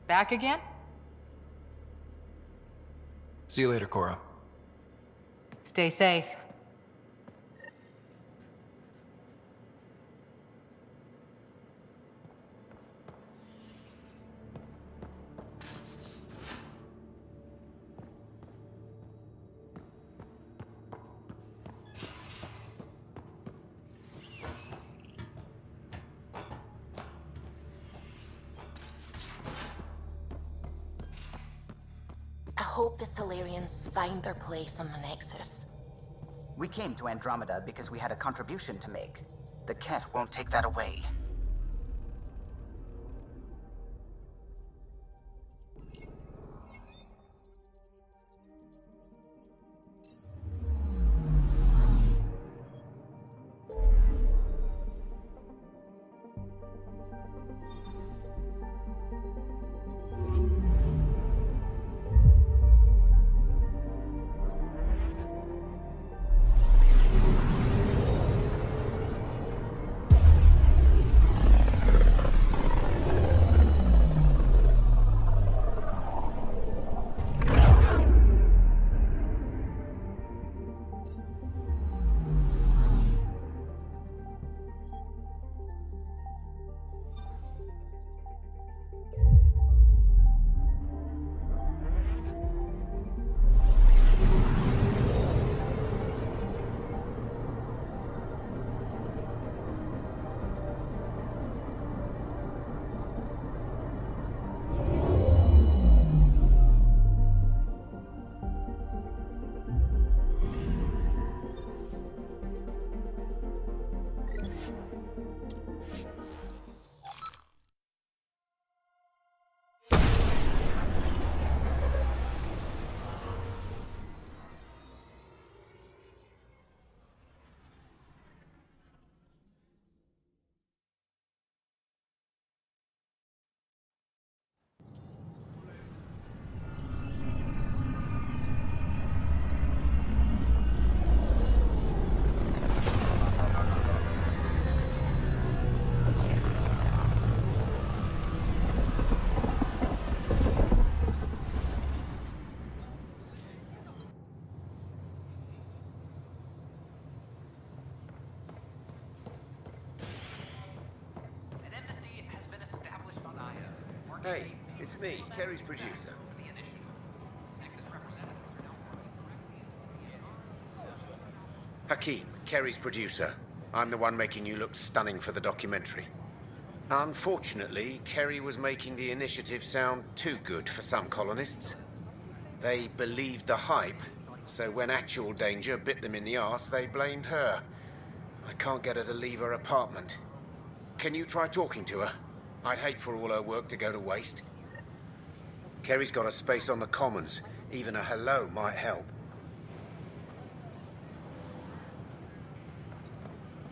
Back again? See you later, Cora. Stay safe. I hope the Solarians find their place on the Nexus. We came to Andromeda because we had a contribution to make. The Ket won't take that away. Hey, it's me, Kerry's producer. Hakeem, Kerry's producer. I'm the one making you look stunning for the documentary. Unfortunately, Kerry was making the initiative sound too good for some colonists. They believed the hype, so when actual danger bit them in the arse, they blamed her. I can't get her to leave her apartment. Can you try talking to her? I'd hate for all her work to go to waste. Kerry's got a space on the Commons. Even a hello might help.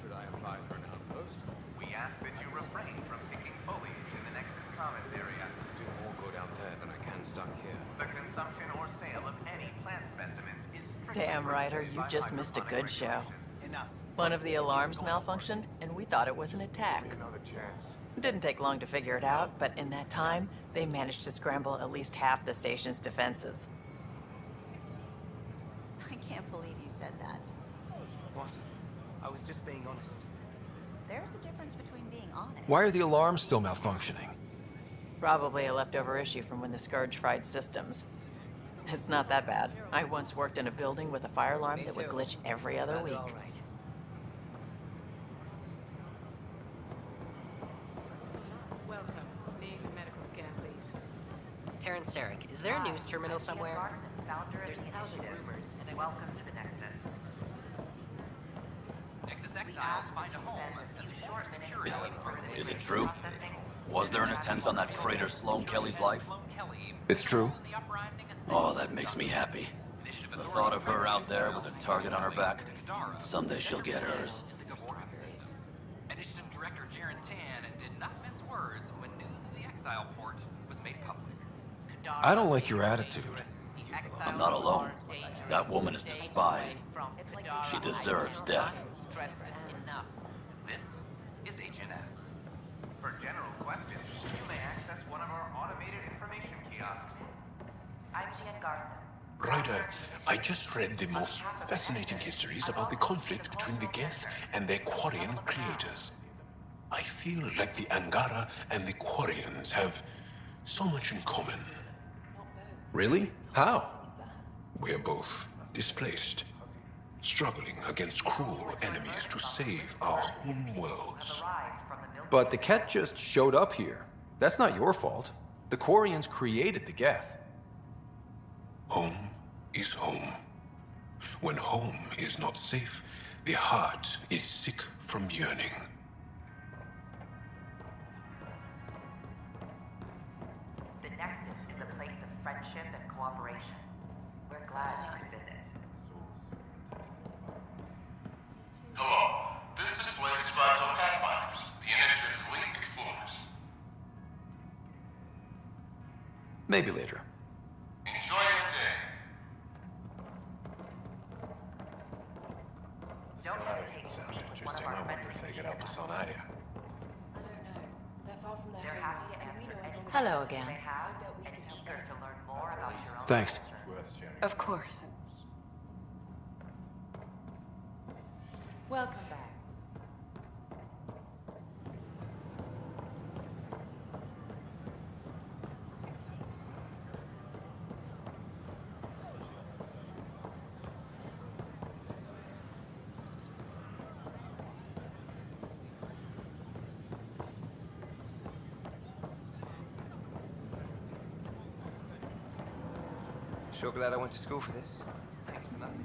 Should I apply for an outpost? We ask that you refrain from picking foliage in the Nexus Commons area. Do more good out there than I can stuck here. The consumption or sale of any plant specimens is strictly Damn, Ryder, prohibited you by just missed a good show. Enough. One of the alarms malfunctioned, and we thought it was an attack. Another chance. It didn't take long to figure it out, but in that time, they managed to scramble at least half the station's defenses. I can't believe you said that. What? I was just being honest. There's a difference between being honest. Why are the alarms still malfunctioning? Probably a leftover issue from when the Scourge fried systems. It's not that bad. I once worked in a building with a fire alarm that would glitch every other week. Welcome. Need a medical scan, please. Terrence Sarek, is there a news terminal somewhere? There's 1,000 rumors, and I Welcome to the Nexus. Nexus exiles find a home as a short security. Is it true? Was there an attempt on that traitor Sloane Kelly's life? It's true. Oh, that makes me happy. The thought of her out there with a target on her back, someday she'll get hers. Initiative Director Jaren Tan did not mince words when news of the exile port was made public. I don't like your attitude. I'm not alone. That woman is despised. She deserves death. This is HNS. For general questions, you may access one of our automated information Ryder, I just read the most fascinating histories about the conflict between the Geth and their Quarian creators. I feel like the Angara and the Quarians have so much in common. Really? How? We're both displaced, struggling against cruel enemies to save our home worlds. But the Ket just showed up here. That's not your fault. The Quarians created the Geth. Home is home. When home is not safe, the heart is sick from yearning. The Nexus is a place of friendship and cooperation. We're glad you could visit. Hello. This display describes our Pathfinders, the Initiative's elite explorers. Maybe later. Enjoy your day. Don't hesitate to speak with one of our friends. If they could help us on Aya. I don't know. They're far from their They're happy to answer any Hello questions again. they have and eager to learn more about your own Thanks. adventure. Of course. Welcome back. Sure glad I went to school for this. Thanks for nothing.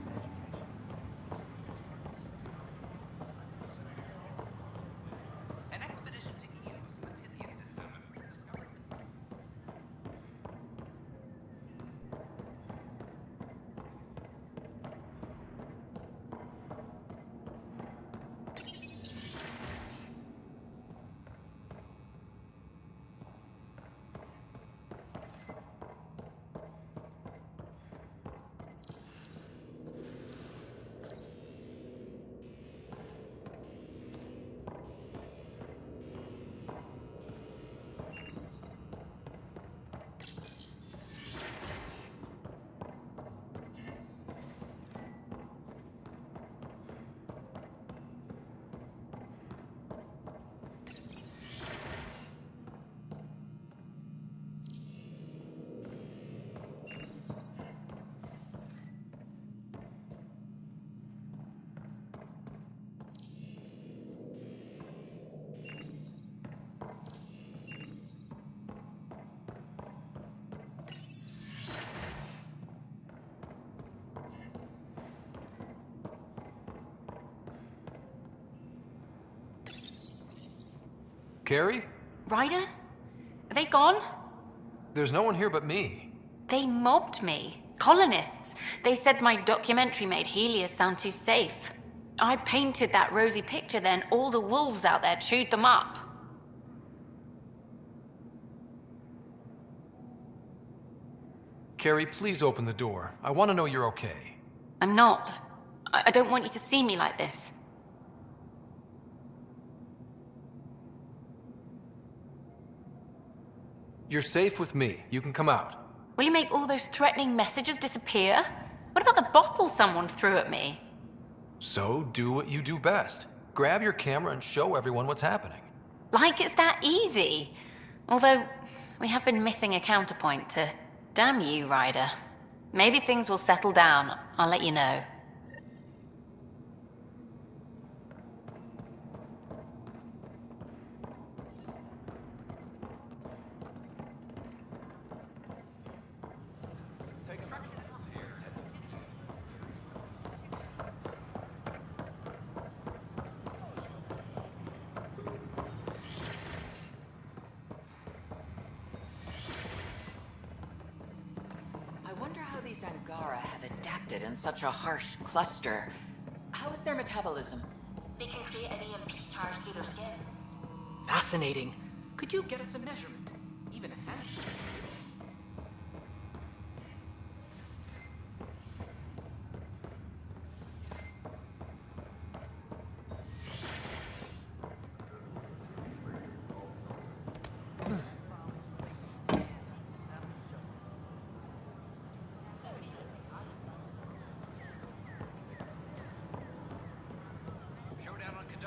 An expedition to Eos, the Pythia system, discovered this. Carrie? Ryder? Are they gone? There's no one here but me. They mobbed me. Colonists. They said my documentary made Helios sound too safe. I painted that rosy picture, then all the wolves out there chewed them up. Carrie, please open the door. I want to know you're okay. I'm not. I don't want you to see me like this. You're safe with me. You can come out. Will you make all those threatening messages disappear? What about the bottle someone threw at me? So do what you do best. Grab your camera and show everyone what's happening. Like it's that easy. Although, we have been missing a counterpoint to... Damn you, Ryder. Maybe things will settle down. I'll let you know. Angara have adapted in such a harsh cluster. How is their metabolism? They can create an EMP charge through their skin. Fascinating. Could you get us a measurement? Even a hand?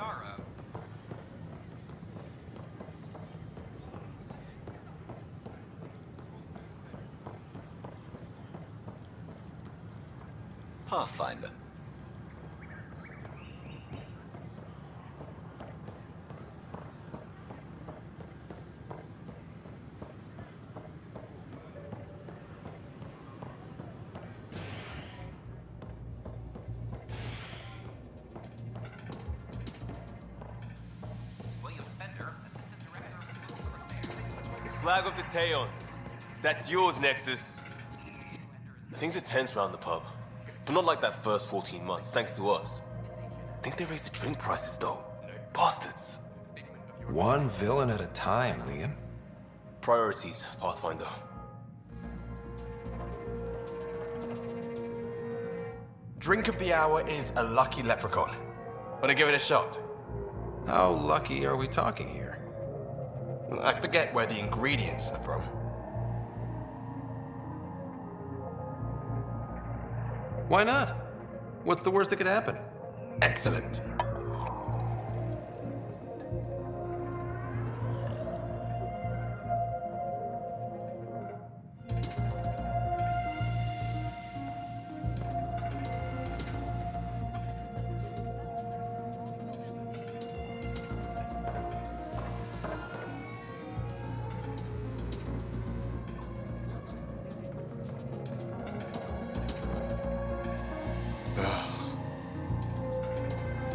Dara. Pathfinder. Flag of the Teon. That's yours, Nexus. Things are tense around the pub. But not like that first 14 months, thanks to us. Think they raised the drink prices, though. Bastards. One villain at a time, Liam. Priorities, Pathfinder. Drink of the hour is a lucky leprechaun. Wanna give it a shot? How lucky are we talking here? I forget where the ingredients are from. Why not? What's the worst that could happen? Excellent.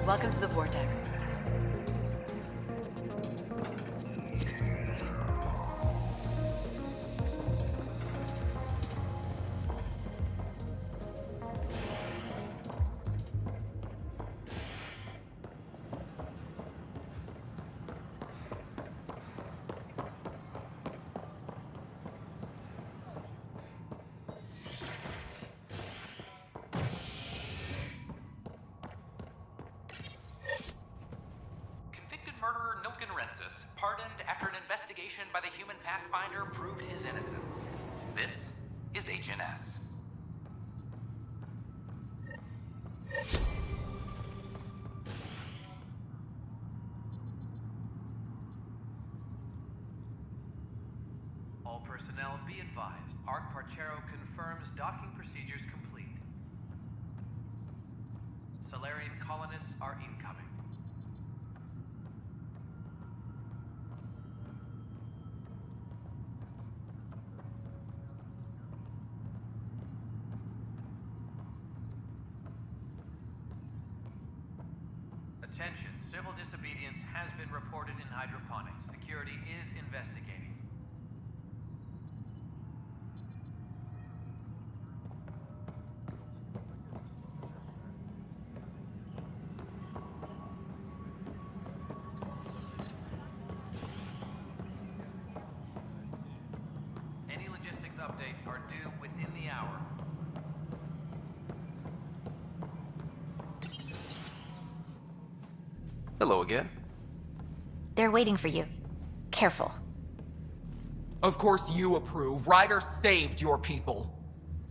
Welcome to the Vortex. Pardoned after an investigation by the human Pathfinder proved his innocence. This is HNS. All personnel be advised. Arc Parchero confirms docking procedures complete. Solarian colonists are incoming. Attention, civil disobedience has been reported in hydroponics. Security is investigating. Any logistics updates are due within the hour. Hello again. They're waiting for you. Careful. Of course you approve. Ryder saved your people.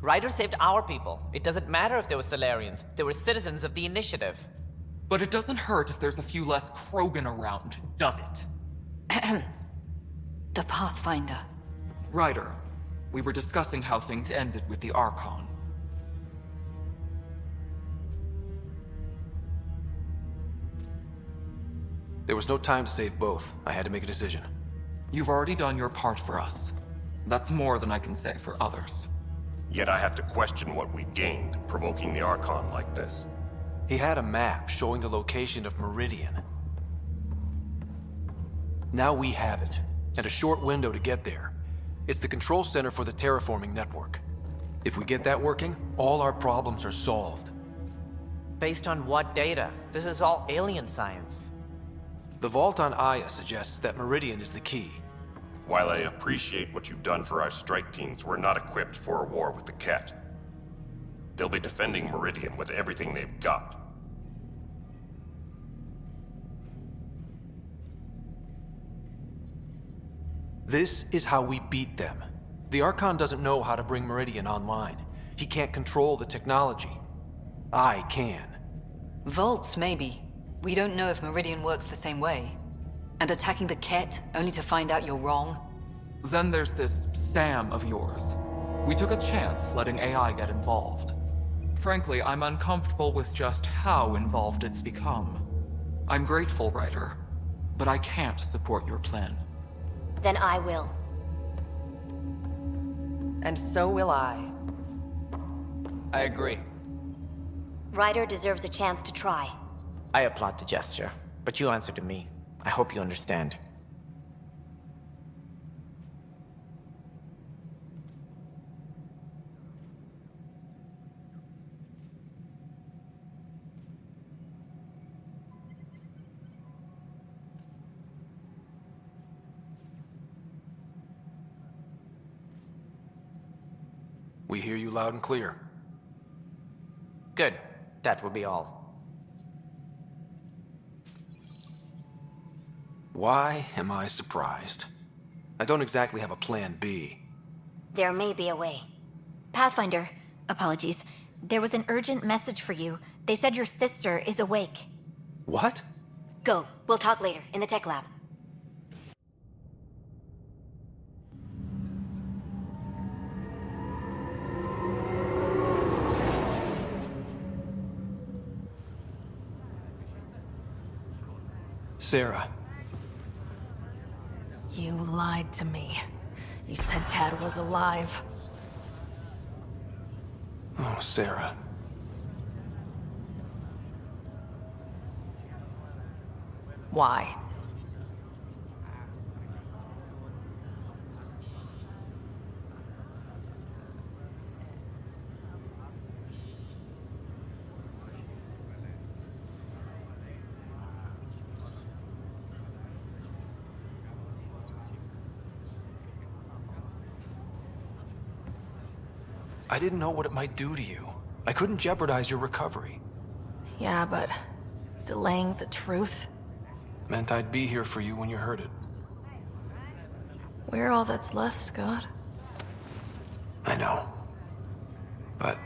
Ryder saved our people. It doesn't matter if they were Solarians. They were citizens of the Initiative. But it doesn't hurt if there's a few less Krogan around, does it? The Pathfinder. Ryder, we were discussing how things ended with the Archon. There was no time to save both. I had to make a decision. You've already done your part for us. That's more than I can say for others. Yet I have to question what we gained, provoking the Archon like this. He had a map showing the location of Meridian. Now we have it, and a short window to get there. It's the control center for the terraforming network. If we get that working, all our problems are solved. Based on what data? This is all alien science. The vault on Aya suggests that Meridian is the key. While I appreciate what you've done for our strike teams, we're not equipped for a war with the Ket. They'll be defending Meridian with everything they've got. This is how we beat them. The Archon doesn't know how to bring Meridian online. He can't control the technology. I can. Vaults, maybe. We don't know if Meridian works the same way. And attacking the Ket, only to find out you're wrong? Then there's this Sam of yours. We took a chance letting AI get involved. Frankly, I'm uncomfortable with just how involved it's become. I'm grateful, Ryder, but I can't support your plan. Then I will. And so will I. I agree. Ryder deserves a chance to try. I applaud the gesture, but you answer to me. I hope you understand. We hear you loud and clear. Good. That will be all. Why am I surprised? I don't exactly have a plan B. There may be a way. Pathfinder, apologies. There was an urgent message for you. They said your sister is awake. What? Go. We'll talk later, in the tech lab. Sarah. You lied to me. You said Dad was alive. Oh, Sarah. Why? I didn't know what it might do to you. I couldn't jeopardize your recovery. Yeah, but delaying the truth? Meant I'd be here for you when you heard it. We're all that's left, Scott. I know. But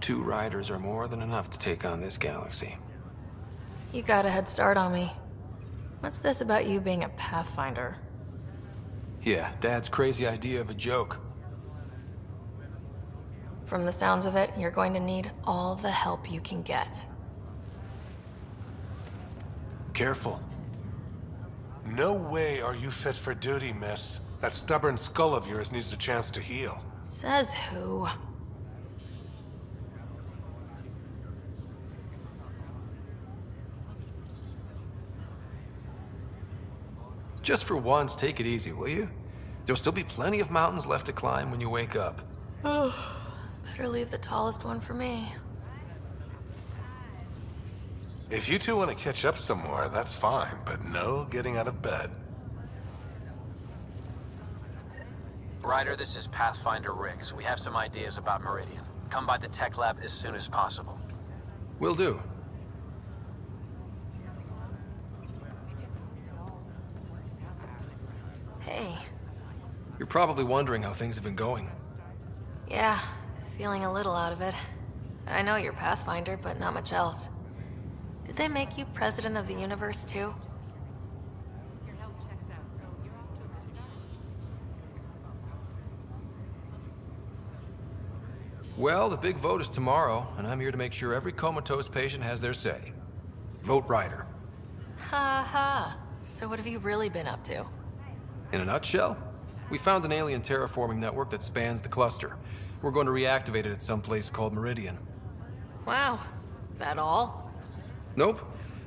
2 riders are more than enough to take on this galaxy. You got a head start on me. What's this about you being a Pathfinder? Yeah, Dad's crazy idea of a joke. From the sounds of it, you're going to need all the help you can get. Careful. No way are you fit for duty, miss. That stubborn skull of yours needs a chance to heal. Says who? Just for once, take it easy, will you? There'll still be plenty of mountains left to climb when you wake up. Oh, better leave the tallest one for me. If you two want to catch up some more, that's fine, but no getting out of bed. Ryder, this is Pathfinder Rix. We have some ideas about Meridian. Come by the tech lab as soon as possible. Will do. Hey. You're probably wondering how things have been going. Yeah, feeling a little out of it. I know you're Pathfinder, but not much else. Did they make you president of the universe, too? Well, the big vote is tomorrow, and I'm here to make sure every comatose patient has their say. Vote Ryder. Ha ha. So what have you really been up to? In a nutshell, we found an alien terraforming network that spans the cluster. We're going to reactivate it at some place called Meridian. Wow. That all? Nope.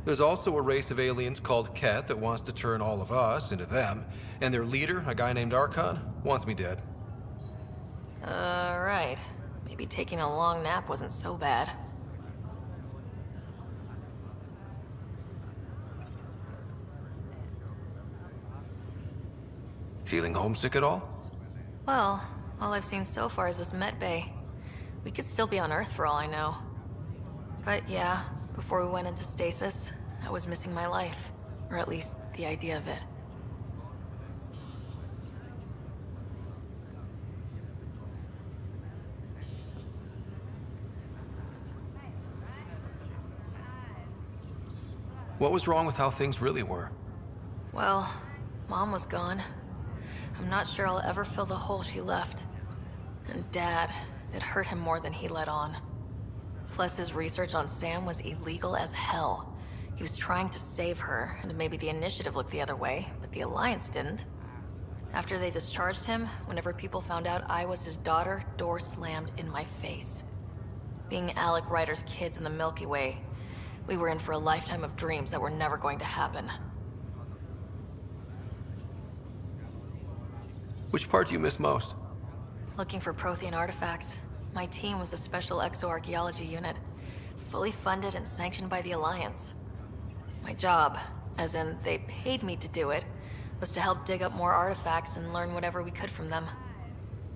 There's also a race of aliens called Ket that wants to turn all of us into them, and their leader, a guy named Archon, wants me dead. Right. Maybe taking a long nap wasn't so bad. Feeling homesick at all? Well, all I've seen so far is this med bay. We could still be on Earth for all I know. But yeah, before we went into stasis, I was missing my life. Or at least the idea of it. What was wrong with how things really were? Well, Mom was gone. I'm not sure I'll ever fill the hole she left. And Dad, it hurt him more than he let on. Plus, his research on Sam was illegal as hell. He was trying to save her, and maybe the Initiative looked the other way, but the Alliance didn't. After they discharged him, whenever people found out I was his daughter, doors slammed in my face. Being Alec Ryder's kids in the Milky Way, we were in for a lifetime of dreams that were never going to happen. Which part do you miss most? Looking for Prothean artifacts. My team was a special exoarchaeology unit, fully funded and sanctioned by the Alliance. My job, as in they paid me to do it, was to help dig up more artifacts and learn whatever we could from them.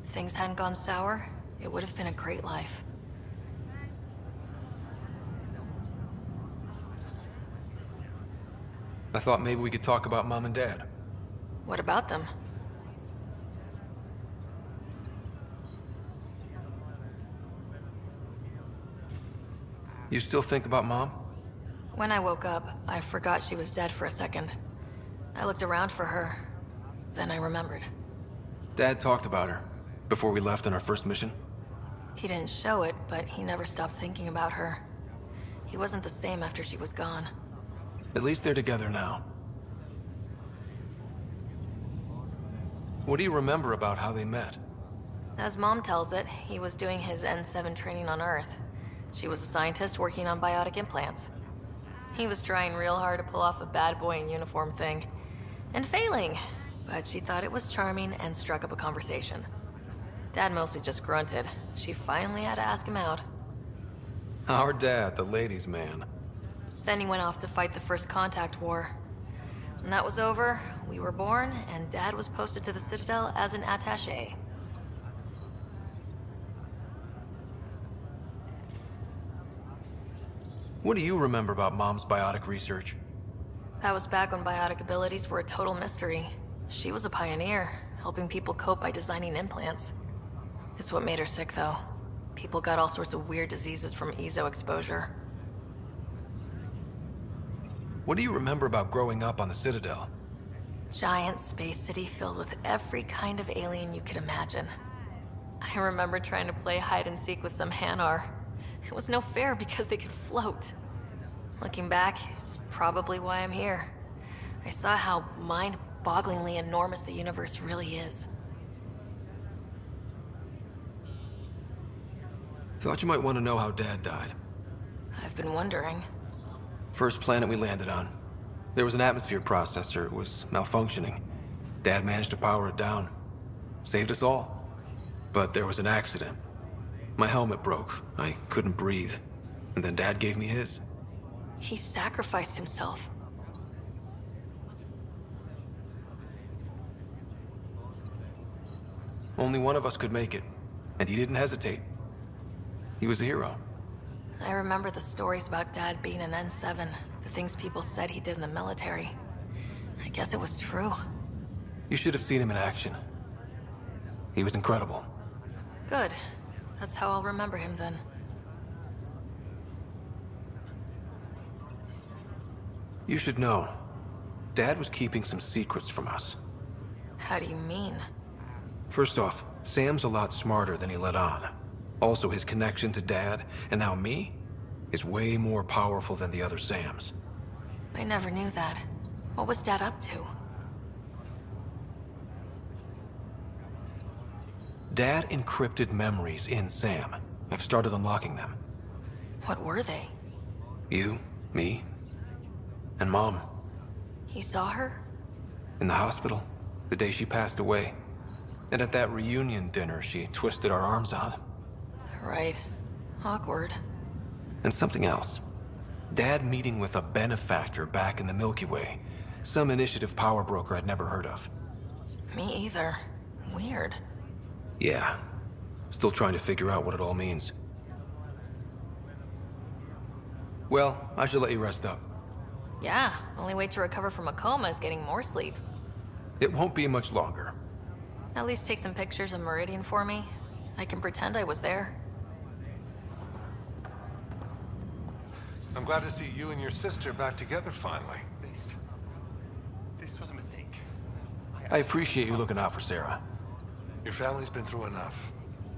If things hadn't gone sour, it would have been a great life. I thought maybe we could talk about Mom and Dad. What about them? You still think about Mom? When I woke up, I forgot she was dead for a second. I looked around for her, then I remembered. Dad talked about her before we left on our first mission. He didn't show it, but he never stopped thinking about her. He wasn't the same after she was gone. At least they're together now. What do you remember about how they met? As Mom tells it, he was doing his N7 training on Earth. She was a scientist working on biotic implants. He was trying real hard to pull off a bad boy in uniform thing, and failing, but she thought it was charming and struck up a conversation. Dad mostly just grunted. She finally had to ask him out. Our dad, the ladies' man. Then he went off to fight the First Contact War. When that was over, we were born, and Dad was posted to the Citadel as an attaché. What do you remember about Mom's biotic research? That was back when biotic abilities were a total mystery. She was a pioneer, helping people cope by designing implants. It's what made her sick, though. People got all sorts of weird diseases from EZO exposure. What do you remember about growing up on the Citadel? Giant space city filled with every kind of alien you could imagine. I remember trying to play hide and seek with some Hanar. It was no fair because they could float. Looking back, it's probably why I'm here. I saw how mind-bogglingly enormous the universe really is. Thought you might want to know how Dad died. I've been wondering. First planet we landed on. There was an atmosphere processor. It was malfunctioning. Dad managed to power it down. Saved us all. But there was an accident. My helmet broke. I couldn't breathe. And then Dad gave me his. He sacrificed himself. Only one of us could make it. And he didn't hesitate. He was a hero. I remember the stories about Dad being an N7, the things people said he did in the military. I guess it was true. You should have seen him in action. He was incredible. Good. That's how I'll remember him then. You should know. Dad was keeping some secrets from us. How do you mean? First off, Sam's a lot smarter than he let on. Also, his connection to Dad, and now me, is way more powerful than the other Sams. I never knew that. What was Dad up to? Dad encrypted memories in Sam. I've started unlocking them. What were they? You, me, and Mom. You saw her? In the hospital, the day she passed away. And at that reunion dinner she twisted our arms on. Right. Awkward. And something else. Dad meeting with a benefactor back in the Milky Way. Some initiative power broker I'd never heard of. Me either. Weird. Yeah. Still trying to figure out what it all means. Well, I should let you rest up. Yeah, only way to recover from a coma is getting more sleep. It won't be much longer. At least take some pictures of Meridian for me. I can pretend I was there. I'm glad to see you and your sister back together finally. This was a mistake. I appreciate you looking out for Sarah. Your family's been through enough.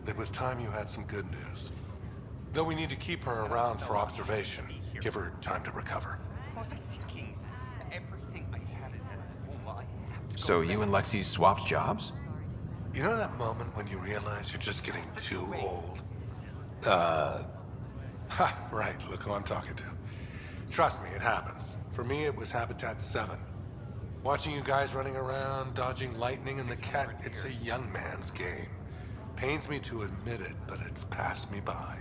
It was time you had some good news. Though we need to keep her around for observation. Give her time to recover. What was I thinking? Everything I had is at home. I have to go So you and Lexi swapped jobs? You know that moment when you realize you're just getting too old? Ha, right, look who I'm talking to. Trust me, it happens. For me, it was Habitat 7. Watching you guys running around, dodging lightning and the cat, it's a young man's game. Pains me to admit it, but it's passed me by.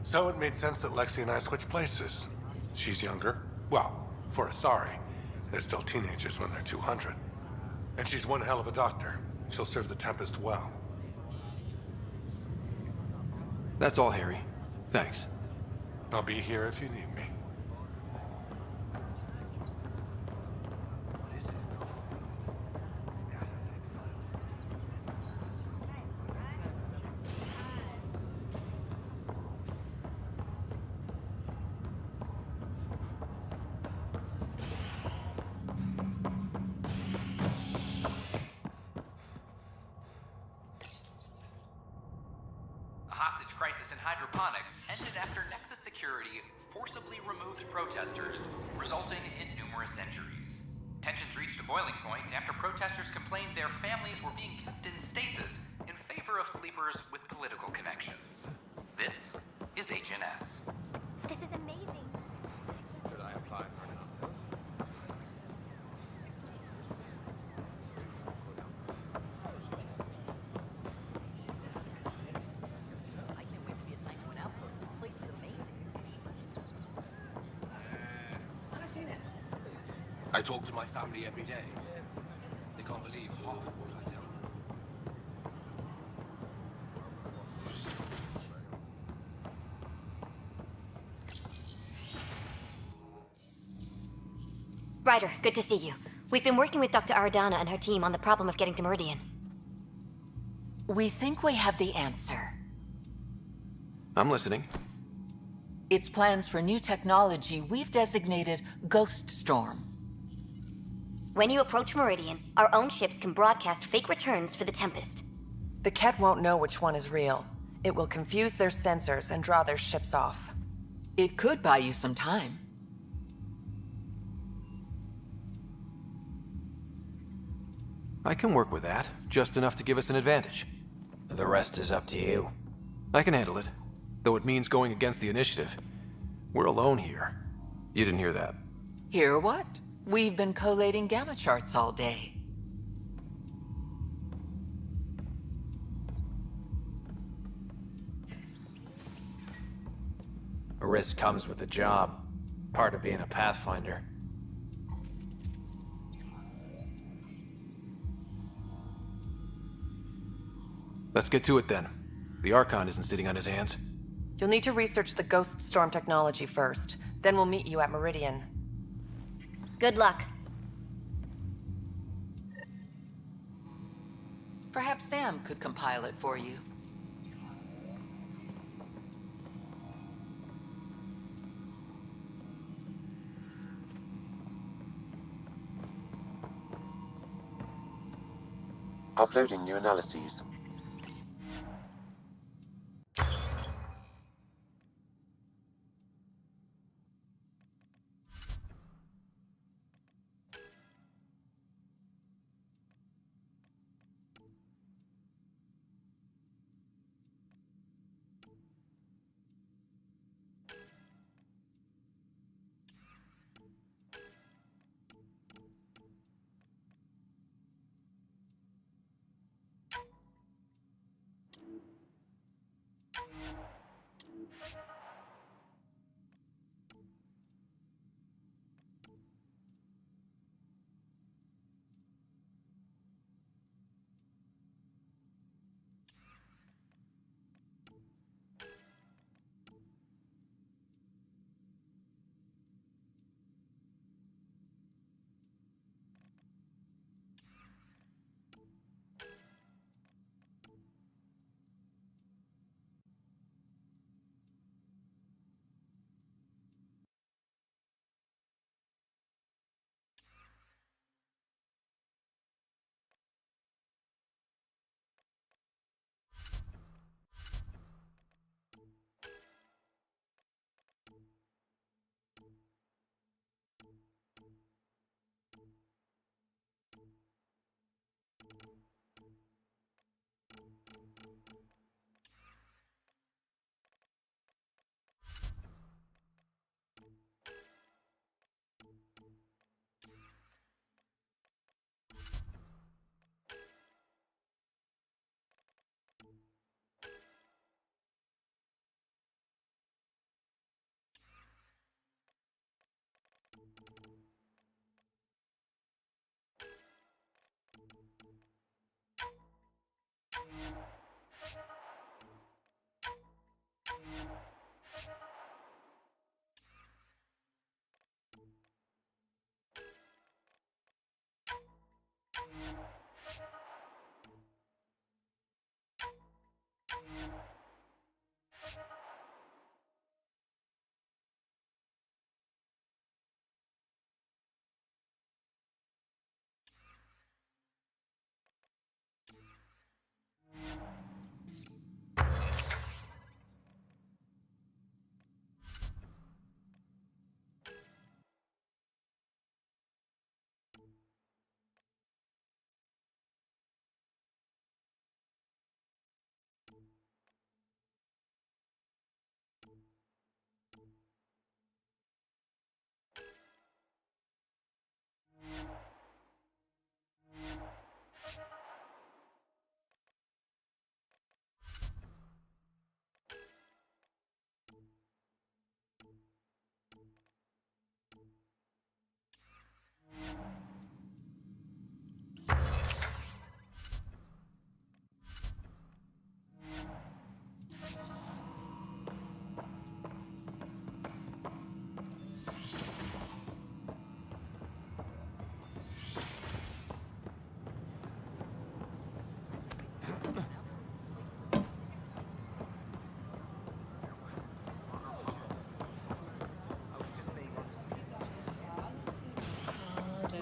So it made sense that Lexi and I switched places. She's younger. Well, for Asari. They're still teenagers when they're 200. And she's one hell of a doctor. She'll serve the Tempest well. That's all, Harry. Thanks. I'll be here if you need me. A hostage crisis in hydroponics ended after Nexus security forcibly removed protesters, resulting in numerous injuries. Tensions reached a boiling point after protesters complained their families were being kept in stasis in favor of sleepers with political connections. This is HNS. This is amazing. Should I apply for an outpost? I can't wait to be assigned to an outpost. This place is amazing. I talk to my family every day. They can't believe half of what I tell them. Ryder, good to see you. We've been working with Dr. Aradana and her team on the problem of getting to Meridian. We think we have the answer. I'm listening. It's plans for new technology we've designated Ghost Storm. When you approach Meridian, our own ships can broadcast fake returns for the Tempest. The Ket won't know which one is real. It will confuse their sensors and draw their ships off. It could buy you some time. I can work with that, just enough to give us an advantage. The rest is up to you. I can handle it, though it means going against the initiative. We're alone here. You didn't hear that. Hear what? We've been collating gamma charts all day. A risk comes with the job. Part of being a Pathfinder. Let's get to it then. The Archon isn't sitting on his hands. You'll need to research the Ghost Storm technology first. Then we'll meet you at Meridian. Good luck. Perhaps Sam could compile it for you. Uploading new analyses.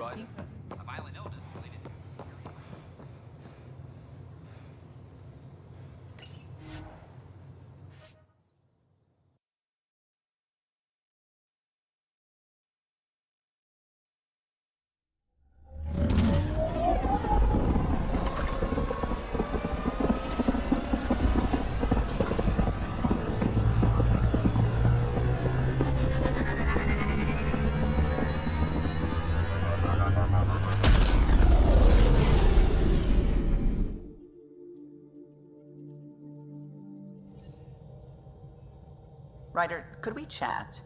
Ryder. A violent illness related to... Ryder, could we chat?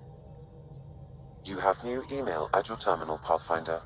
You have new email at your terminal, Pathfinder.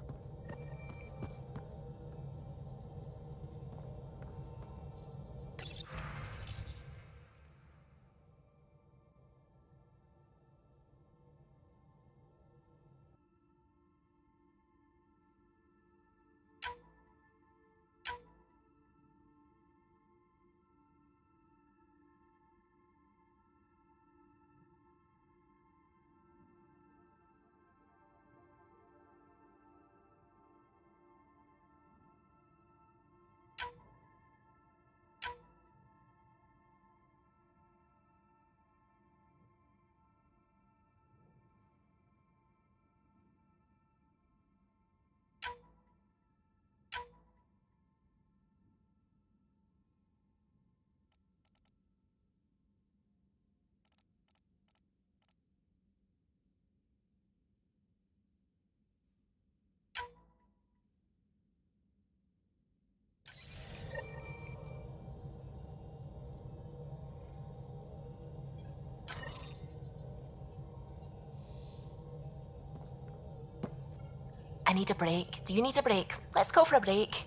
I need a break. Do you need a break? Let's go for a break.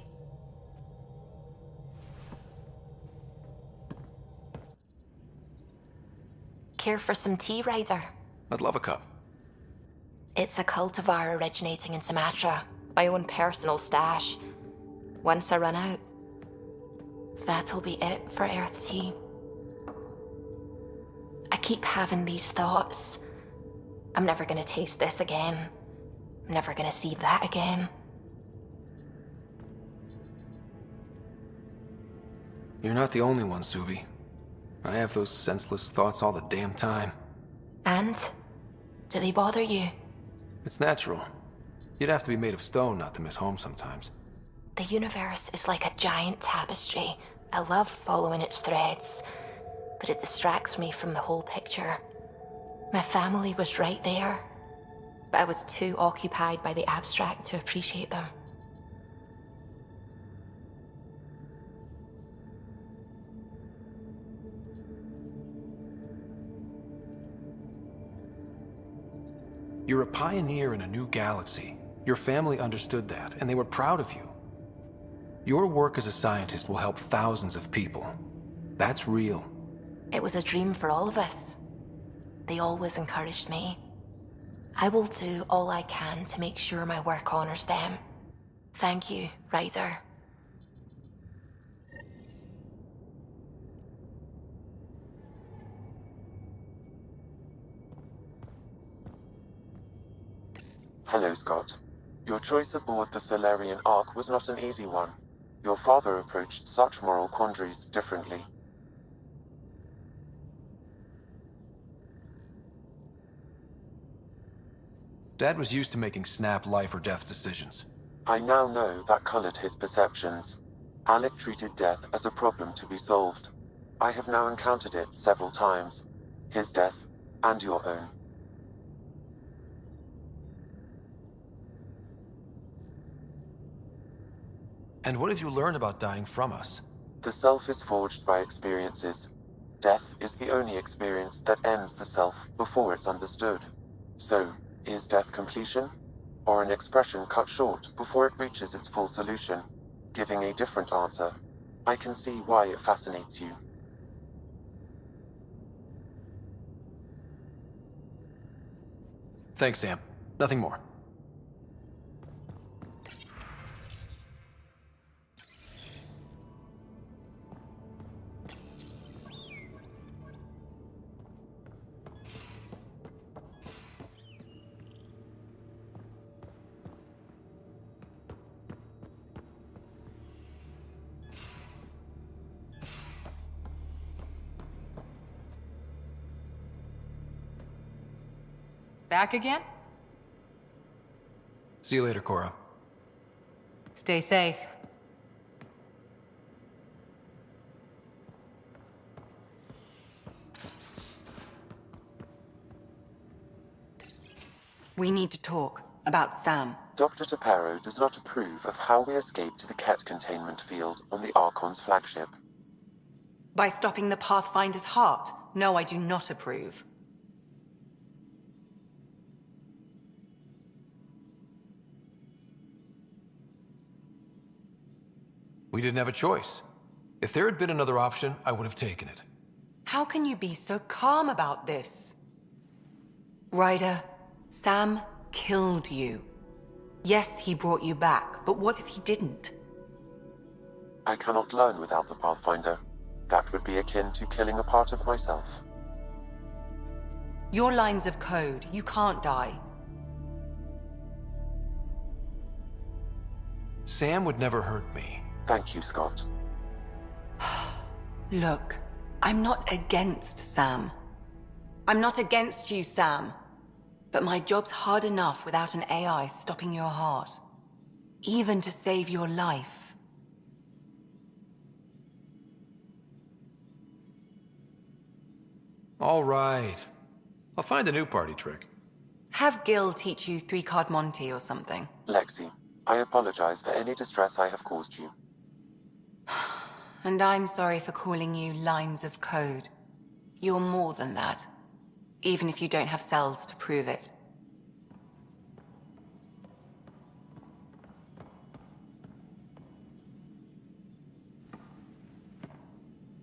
Care for some tea, Ryder? I'd love a cup. It's a cultivar originating in Sumatra. My own personal stash. Once I run out, that'll be it for Earth tea. I keep having these thoughts. I'm never gonna taste this again. I'm never gonna see that again. You're not the only one, Suvi. I have those senseless thoughts all the damn time. And? Do they bother you? It's natural. You'd have to be made of stone not to miss home sometimes. The universe is like a giant tapestry. I love following its threads, but it distracts me from the whole picture. My family was right there, but I was too occupied by the abstract to appreciate them. You're a pioneer in a new galaxy. Your family understood that, and they were proud of you. Your work as a scientist will help thousands of people. That's real. It was a dream for all of us. They always encouraged me. I will do all I can to make sure my work honors them. Thank you, Ryder. Hello, Scott. Your choice aboard the Solarian Ark was not an easy one. Your father approached such moral quandaries differently. Dad was used to making snap life or death decisions. I now know that colored his perceptions. Alec treated death as a problem to be solved. I have now encountered it several times. His death, and your own. And what have you learned about dying from us? The self is forged by experiences. Death is the only experience that ends the self before it's understood. So, is death completion? Or an expression cut short before it reaches its full solution, giving a different answer? I can see why it fascinates you. Thanks, Sam. Nothing more. back again? See you later, Cora. Stay safe. We need to talk about Sam. Dr. Taparo does not approve of how we escaped the Ket containment field on the Archon's flagship. By stopping the Pathfinder's heart? No, I do not approve. We didn't have a choice. If there had been another option, I would have taken it. How can you be so calm about this? Ryder, Sam killed you. Yes, he brought you back, but what if he didn't? I cannot learn without the Pathfinder. That would be akin to killing a part of myself. Your lines of code, you can't die. Sam would never hurt me. Thank you, Scott. Look, I'm not against Sam. I'm not against you, Sam. But my job's hard enough without an AI stopping your heart. Even to save your life. All right. I'll find a new party trick. Have Gil teach you 3-card Monty or something. Lexi, I apologize for any distress I have caused you. And I'm sorry for calling you lines of code. You're more than that. Even if you don't have cells to prove it.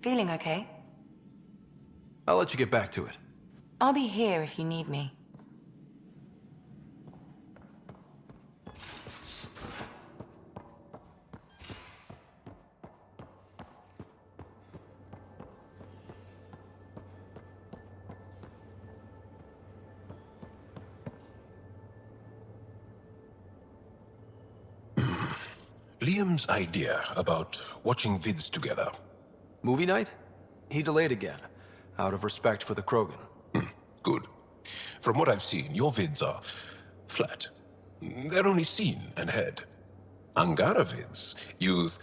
Feeling okay? I'll let you get back to it. I'll be here if you need me. Liam's idea about watching vids together. Movie night? He delayed again, out of respect for the Krogan. Good. From what I've seen, your vids are flat. They're only seen and heard. Angara vids use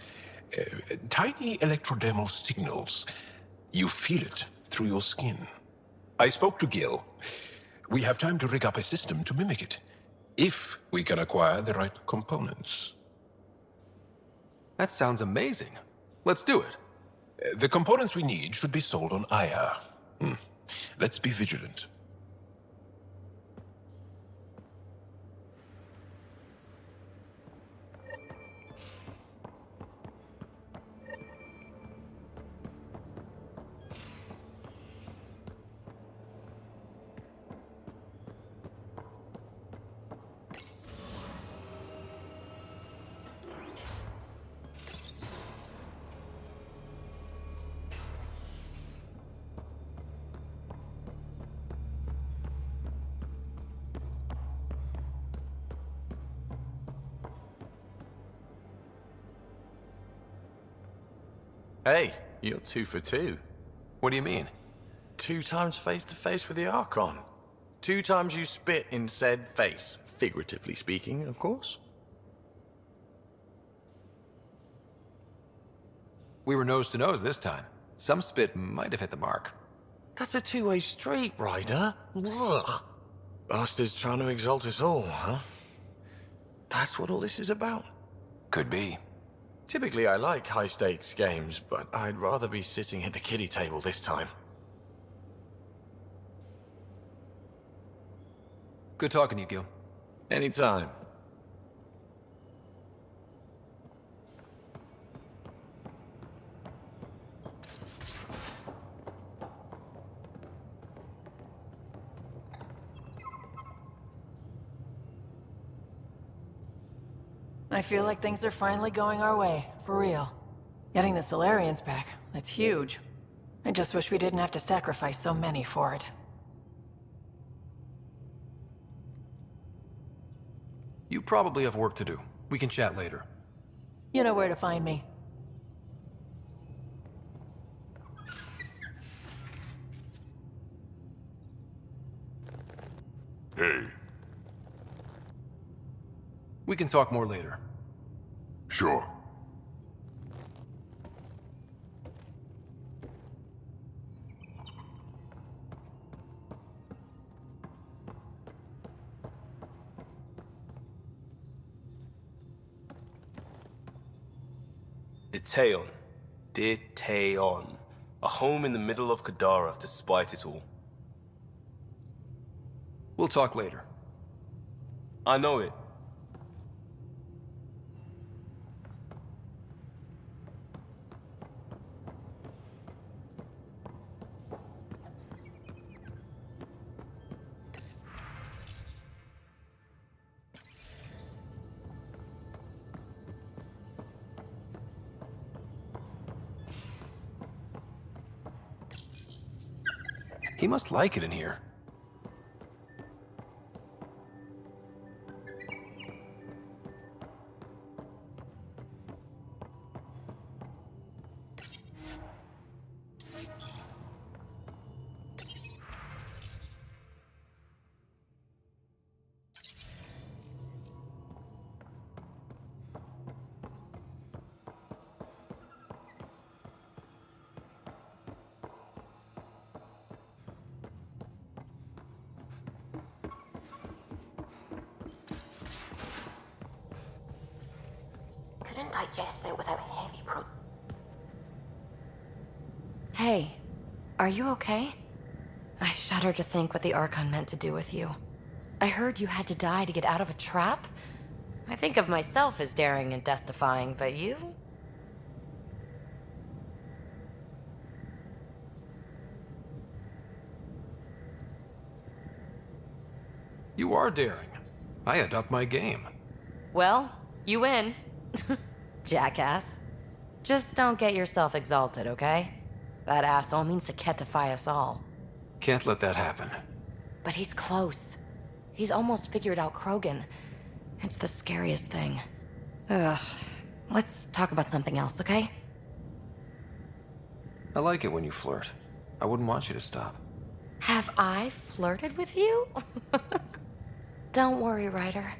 tiny electrodermal signals. You feel it through your skin. I spoke to Gil. We have time to rig up a system to mimic it, if we can acquire the right components. That sounds amazing. Let's do it. The components we need should be sold on Aya. Let's be vigilant. Hey, you're 2 for 2. What do you mean? 2 times face-to-face with the Archon. 2 times you spit in said face. Figuratively speaking, of course. We were nose to nose this time. Some spit might have hit the mark. That's a two-way street, Ryder. Ugh. Bastard's trying to exalt us all, huh? That's what all this is about? Could be. Typically, I like high-stakes games, but I'd rather be sitting at the kiddie table this time. Good talking to you, Gil. Anytime. I feel like things are finally going our way, for real. Getting the Solarians back, that's huge. I just wish we didn't have to sacrifice so many for it. You probably have work to do. We can chat later. You know where to find me. Hey. We can talk more later. Sure. Deteon. Deteon. A home in the middle of Kadara, despite it all. We'll talk later. I know it. He must like it in here. Couldn't digest it without heavy Hey, are you okay? I shudder to think what the Archon meant to do with you. I heard you had to die to get out of a trap? I think of myself as daring and death-defying, but you? You are daring. I had upped my game. Well, you win. Jackass. Just don't get yourself exalted, okay? That asshole means to ketify us all. Can't let that happen. But he's close. He's almost figured out Krogan. It's the scariest thing. Ugh. Let's talk about something else, okay? I like it when you flirt. I wouldn't want you to stop. Have I flirted with you? Don't worry, Ryder.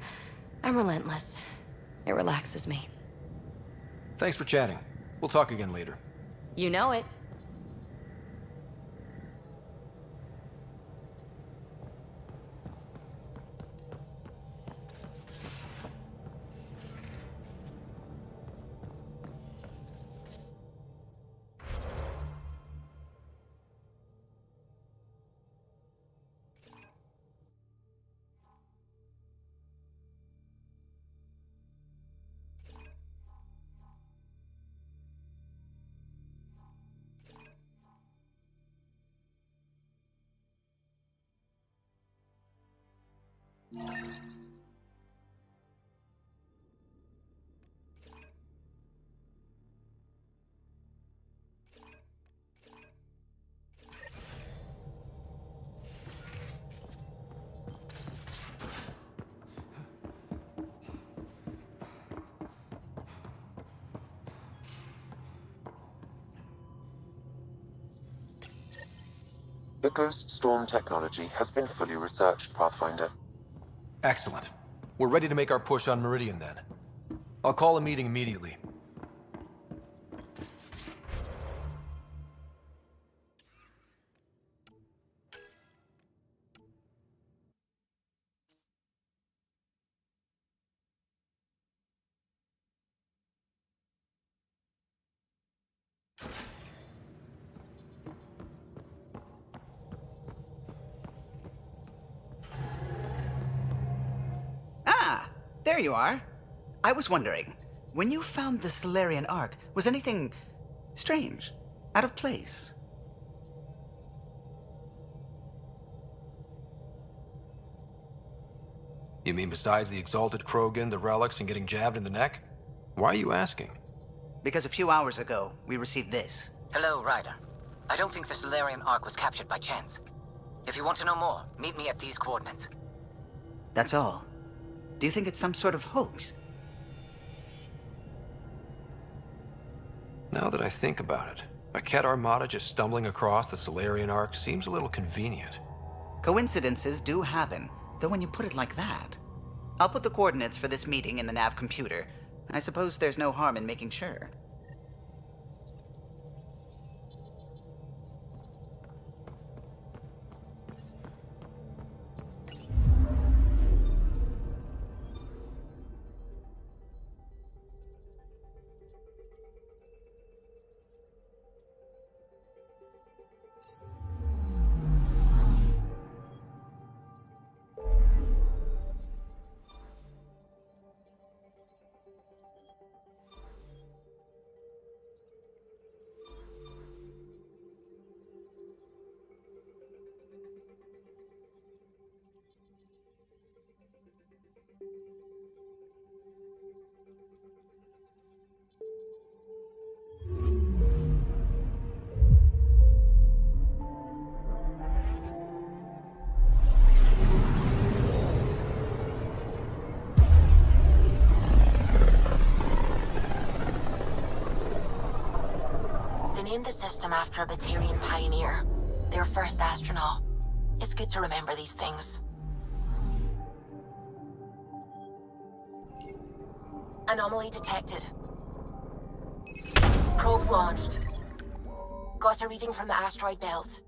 I'm relentless. It relaxes me. Thanks for chatting. We'll talk again later. You know it. The Ghost Storm technology has been fully researched, Pathfinder. Excellent. We're ready to make our push on Meridian then. I'll call a meeting immediately. There you are. I was wondering, when you found the Solarian Ark, was anything strange? Out of place? You mean besides the exalted Krogan, the relics, and getting jabbed in the neck? Why are you asking? Because a few hours ago, we received this. Hello, Ryder. I don't think the Solarian Ark was captured by chance. If you want to know more, meet me at these coordinates. That's all. Do you think it's some sort of hoax? Now that I think about it, a Ket Armada just stumbling across the Solarian Ark seems a little convenient. Coincidences do happen, Though when you put it like that... I'll put the coordinates for this meeting in the nav computer. I suppose there's no harm in making sure. Named the system after a Batarian pioneer, their first astronaut. It's good to remember these things. Anomaly detected. Probes launched. Got a reading from the asteroid belt.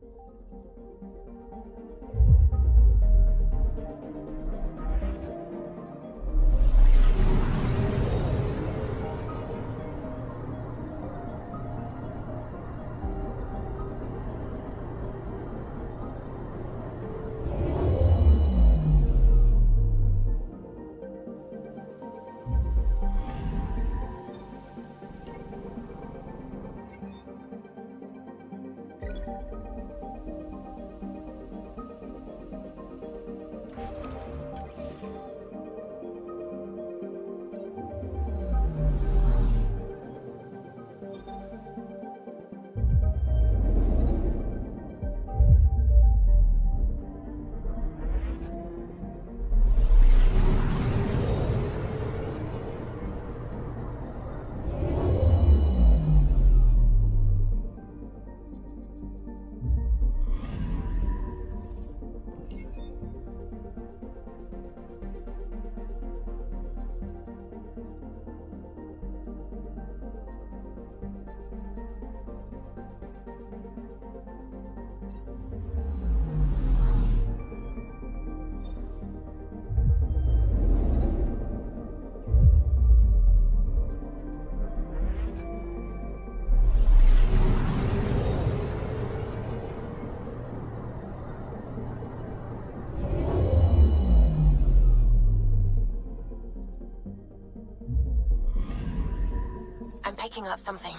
I'm picking up something.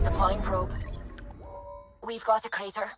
Deploying probe. We've got a crater.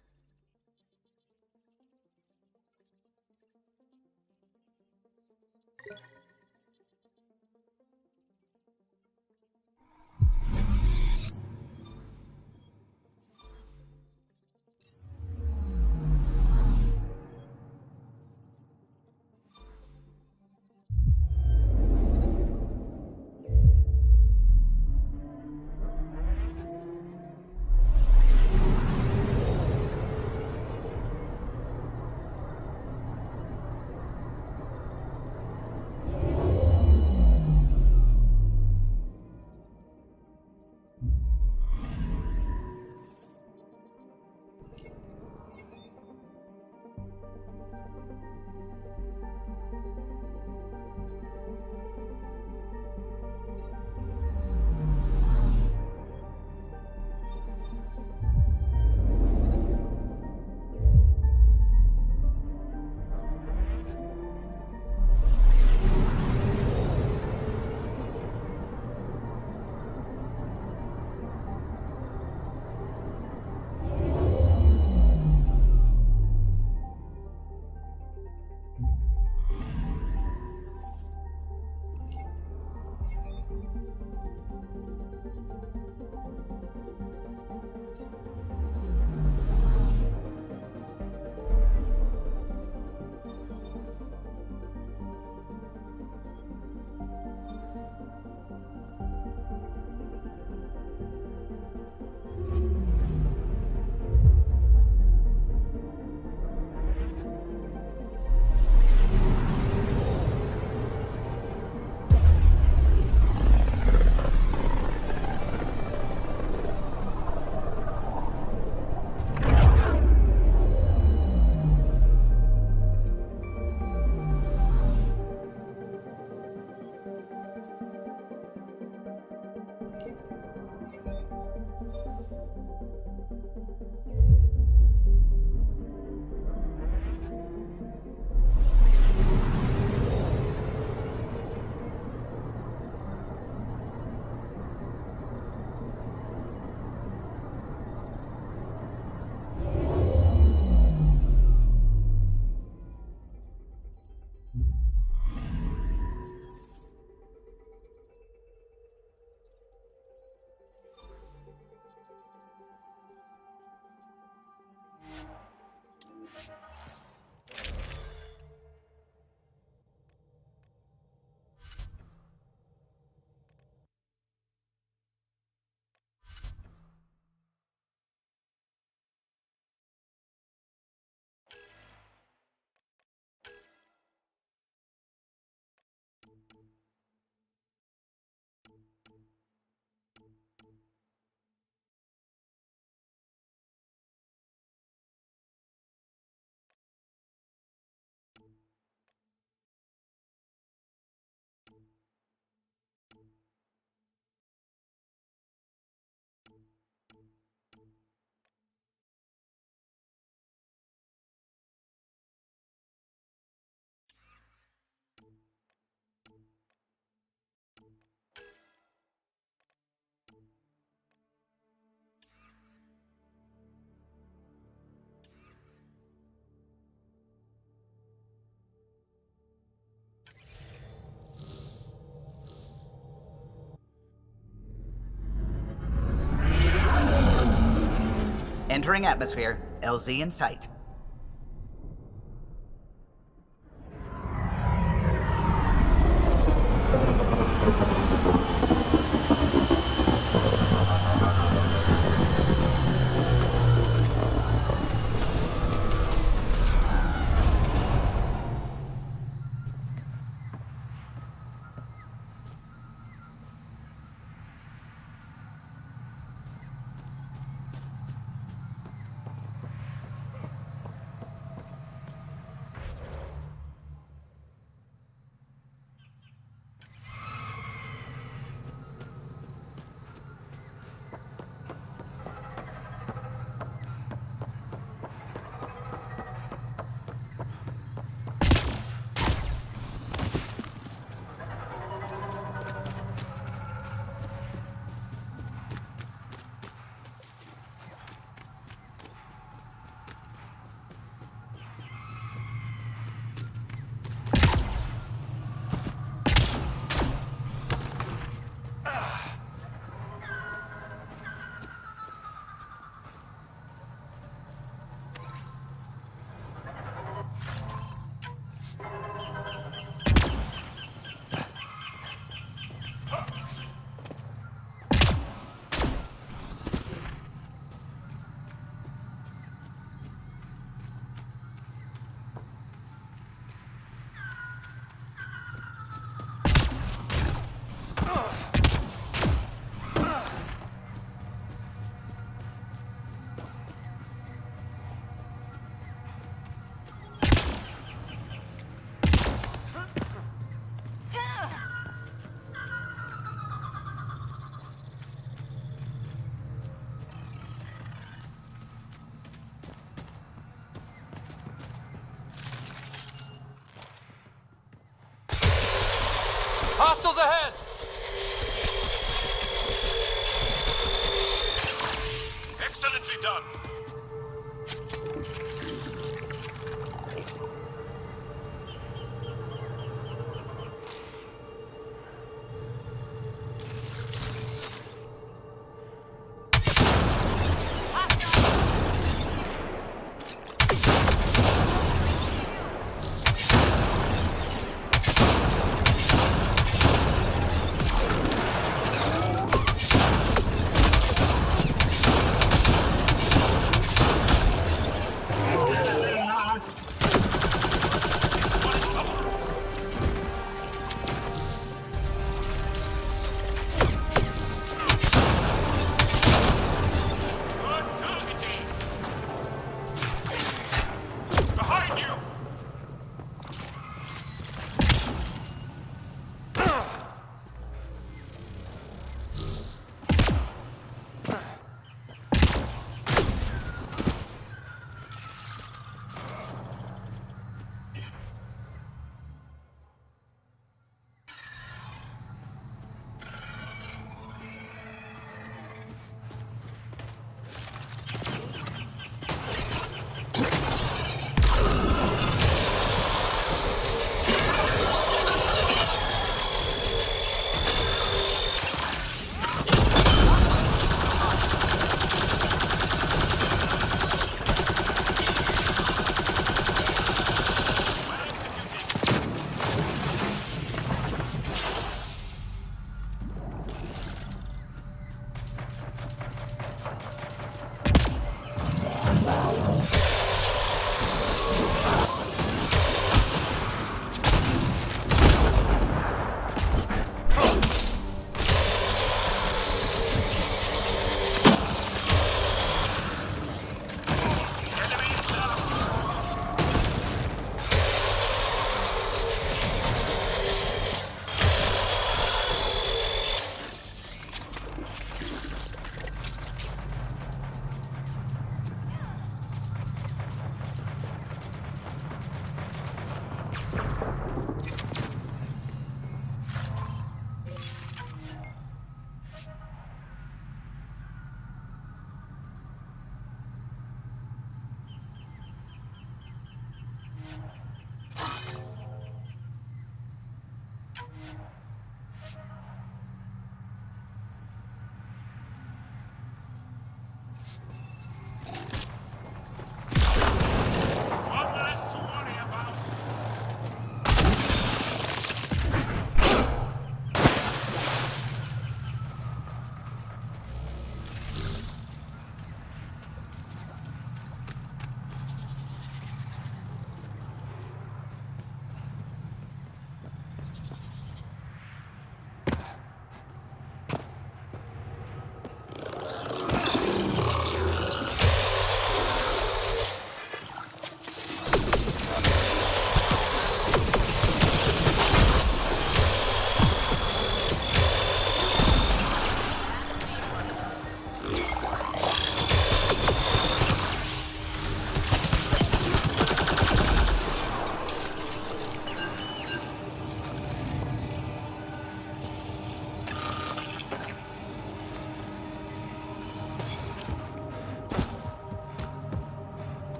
Entering atmosphere. LZ in sight.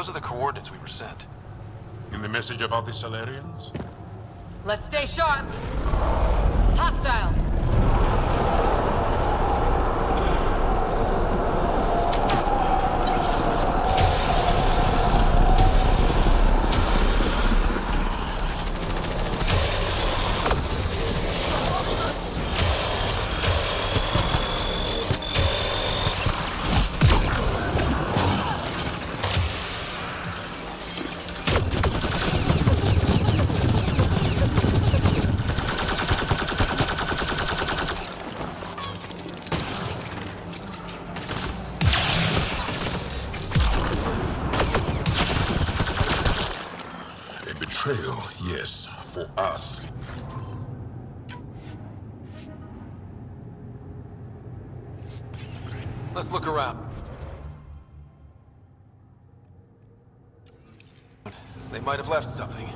Those are the coordinates we were sent. In the message about the Salarians? Let's stay sharp. Hostiles. Betrayal, yes, for us. Let's look around. They might have left something.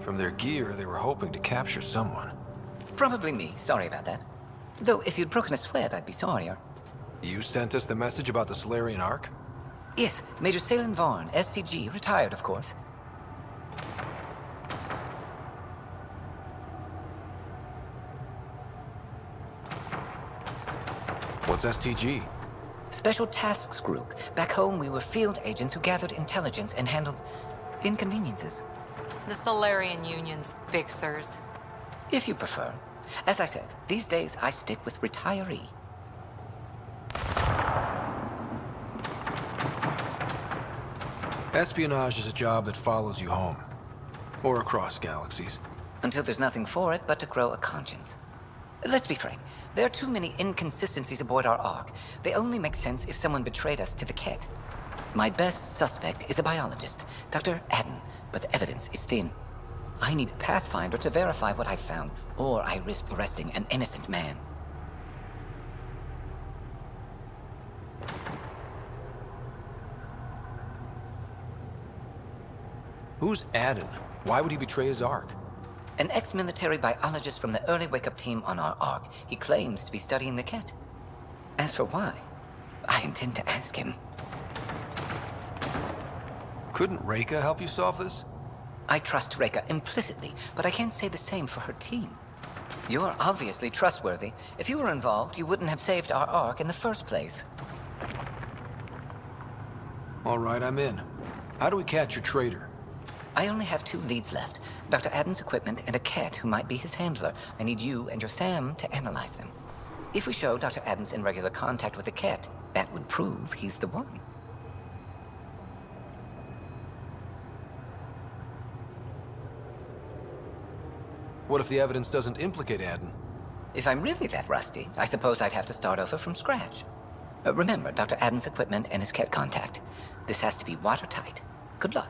From their gear, they were hoping to capture someone. Probably me. Sorry about that. Though, if you'd broken a sweat, I'd be sorrier. You sent us the message about the Solarian Ark? Yes, Major Salin Vaughn, STG, retired, of course. What's STG? Special Tasks Group. Back home, we were field agents who gathered intelligence and handled inconveniences. The Solarian Union's fixers. If you prefer. As I said, these days I stick with retiree. Espionage is a job that follows you home. Or across galaxies. Until there's nothing for it but to grow a conscience. Let's be frank. There are too many inconsistencies aboard our Ark. They only make sense if someone betrayed us to the Ket. My best suspect is a biologist, Dr. Adden, but the evidence is thin. I need a Pathfinder to verify what I've found, or I risk arresting an innocent man. Who's Adden? Why would he betray his Ark? An ex-military biologist from the early wake-up team on our Ark. He claims to be studying the Ket. As for why, I intend to ask him. Couldn't Reika help you solve this? I trust Reika implicitly, but I can't say the same for her team. You're obviously trustworthy. If you were involved, you wouldn't have saved our Ark in the first place. All right, I'm in. How do we catch your traitor? I only have 2 leads left. Dr. Adden's equipment and a Ket who might be his handler. I need you and your Sam to analyze them. If we show Dr. Adden's in regular contact with the Ket, that would prove he's the one. What if the evidence doesn't implicate Adden? If I'm really that rusty, I suppose I'd have to start over from scratch. Remember Dr. Adden's equipment and his Ket contact. This has to be watertight. Good luck.